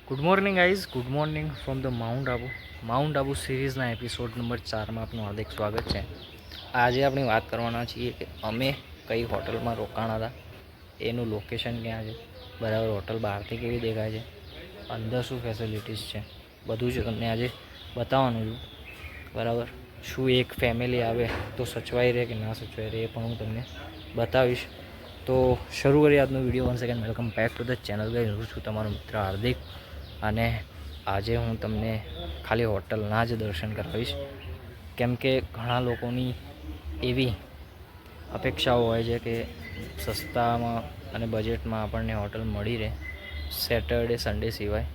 Good morning guys, good morning from the Mount Abu સિરીઝના episode number 4માં આપનું હાર્દિક સ્વાગત છે. આજે આપણે વાત કરવાના છીએ કે અમે કઈ હોટલમાં રોકાણા હતા, એનું લોકેશન ક્યાં છે, બરાબર, હોટલ બહારથી કેવી દેખાય છે, અંદર શું ફેસિલિટીઝ છે, બધું જ તમને આજે બતાવવાનું છું. બરાબર, શું એક ફેમિલી આવે તો સચવાઈ રહે કે ના સચવાઈ રહે એ પણ હું તમને બતાવીશ. તો શરૂ કરીએ આજનો video. 1 second, welcome back to the channel guys. હું છું તમારો મિત્ર હાર્દિક અને આજે હું તમને ખાલી હોટલના જ દર્શન કરાવીશ, કેમ કે ઘણા લોકોની એવી અપેક્ષાઓ હોય છે કે સસ્તામાં અને બજેટમાં આપણને હોટલ મળી રહે સેટરડે સન્ડે સિવાય.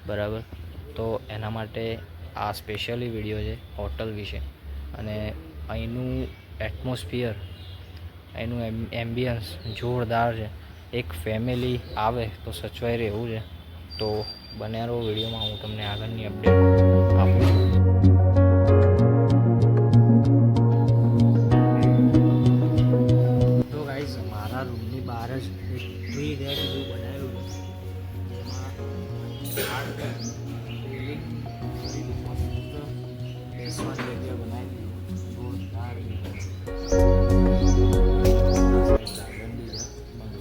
બરાબર, તો એના માટે આ સ્પેશિયલી વિડીયો છે હોટલ વિશે. અને અહીંનું એટમોસ્ફિયર, એનું એમ્બિયન્સ જોરદાર છે. એક ફેમિલી આવે તો સચવાઈ રહે એવું છે. તો બન્યા રહો વિડીયોમાં, હું તમને આગળની અપડેટ આપું છું. તો ગાઈઝ, મારા રૂમની બહાર જ એક 3 રેક જેવું બનાવેલું છે, જેમાં બેસવાની જગ્યા બનાવી જોરદાર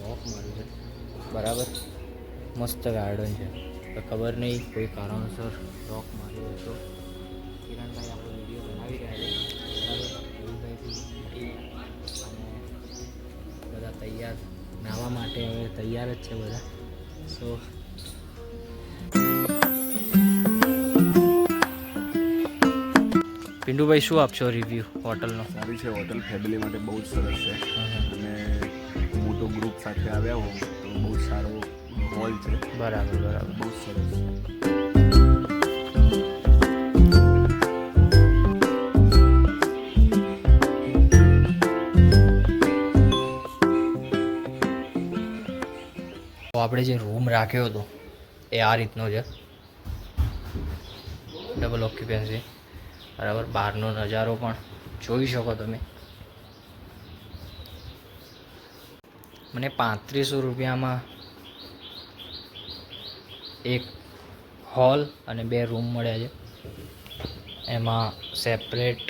લોક માર્યું છે. બરાબર, મસ્ત ગાર્ડન છે. તો ખબર નહીં કોઈ કારણસર લોક માર્યો હતો. કિરણભાઈ આપણો વિડીયો બનાવી રહ્યા છે. બરાબર, બધા તૈયાર નાહવા માટે હવે તૈયાર જ છે બધા. સો પિન્ટુભાઈ, શું આપશો રિવ્યૂ હોટલનો? સારી છે હોટલ, ફેમિલી માટે બહુ જ સરસ છે. અને મોટો ગ્રુપ સાથે આવ્યા હો તો બહુ સારો હોલ છે. બરાબર બરાબર, બહુ સરસ છે. તો આપણે જે રૂમ રાખ્યો હતો એ આ રીતનો છે, ડબલ ઓક્યુપન્સી. બરાબર, બહારનો નજારો પણ જોઈ શકો તમે. મને 3500 રૂપિયામાં એક હોલ અને 2 રૂમ મળ્યા છે. એમાં સેપરેટ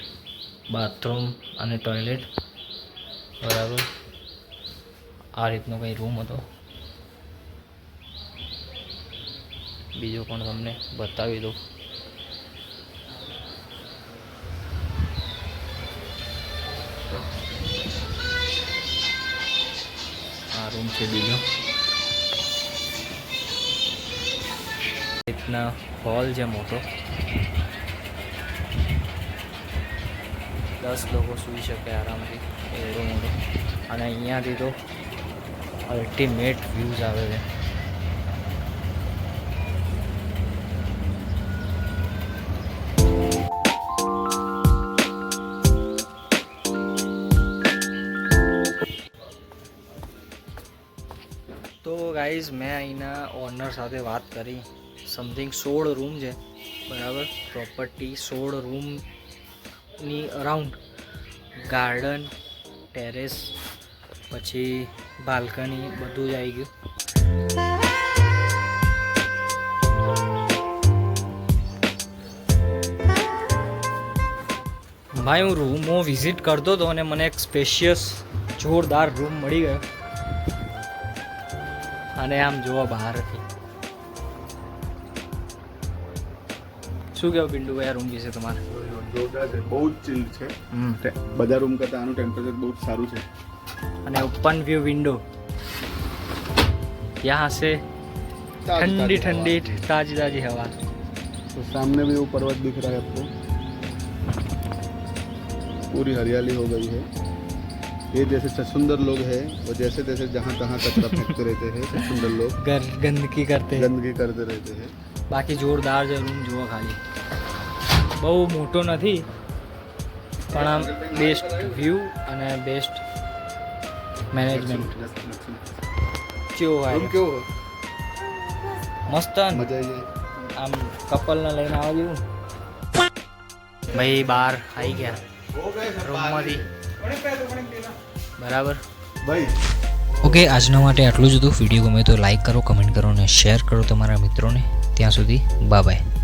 બાથરૂમ અને ટોયલેટ. બરાબર, આ રીતનો કંઈ રૂમ હતો. બીજો પણ તમને બતાવી દઉં. આ રૂમ છે બીજો. રીતના હોલ છે મોટો, 10 લોકો સૂઈ શકે આરામથી, એવડો મોટો. અને અહીંયાથી તો અલ્ટિમેટ વ્યૂઝ આવે છે. તો ગાઈઝ, મેં અહીંના ઓનર સાથે વાત કરી. સમથિંગ 16 રૂમ છે. બરાબર, પ્રોપર્ટી 16 રૂમની અરાઉન્ડ ગાર્ડન, ટેરેસ, પછી બાલ્કની બધું જ આવી ગયું. ભાઈ, હું રૂમો વિઝિટ કરતો હતો અને મને એક સ્પેશિયસ જોરદાર રૂમ મળી ગયો. અને આમ જોવા બહારથી શું કહેવું પિન્ટુભાઈ આ રૂમ વિશે તમારે? જોરદાર છે, બહુ જ ચીલ છે. બધા રૂમ કરતાં આનું ટેમ્પરેચર બહુ જ સારું છે. અને ઓપન વ્યૂ વિન્ડો, यहाँ से ठंडी ठंडी ताजी ताजी हवा. तो सामने भी वो पर्वत दिख रहा है आपको, पूरी हरियाली हो गई है. ये जैसे छछुंदर लोग हैं वो जैसे जैसे जहाँ तहाँ कचरा फेंकते रहते हैं. छछुंदर लोग गंदगी करते रहते हैं. બાકી જોરદાર છે રૂમ. જુઓ, ખાલી બહુ મોટો નથી પણ આમ બેસ્ટ વ્યૂ અને બેસ્ટ મેનેજમેન્ટ. કેવો रूम હોય, क्यों મસ્ત ને? मजा आई આમ કપલને લઈને આવવા જેવું. ભાઈ બહાર આવી ગયા રૂમમાંથી. બરાબર भाई. ઓકે, આજના માટે આટલું જ હતું. વિડીયો ગમે તો લાઈક કરો, કમેન્ટ કરો અને શેર કરો તમારા મિત્રોને. ત્યાં સુધી બાય.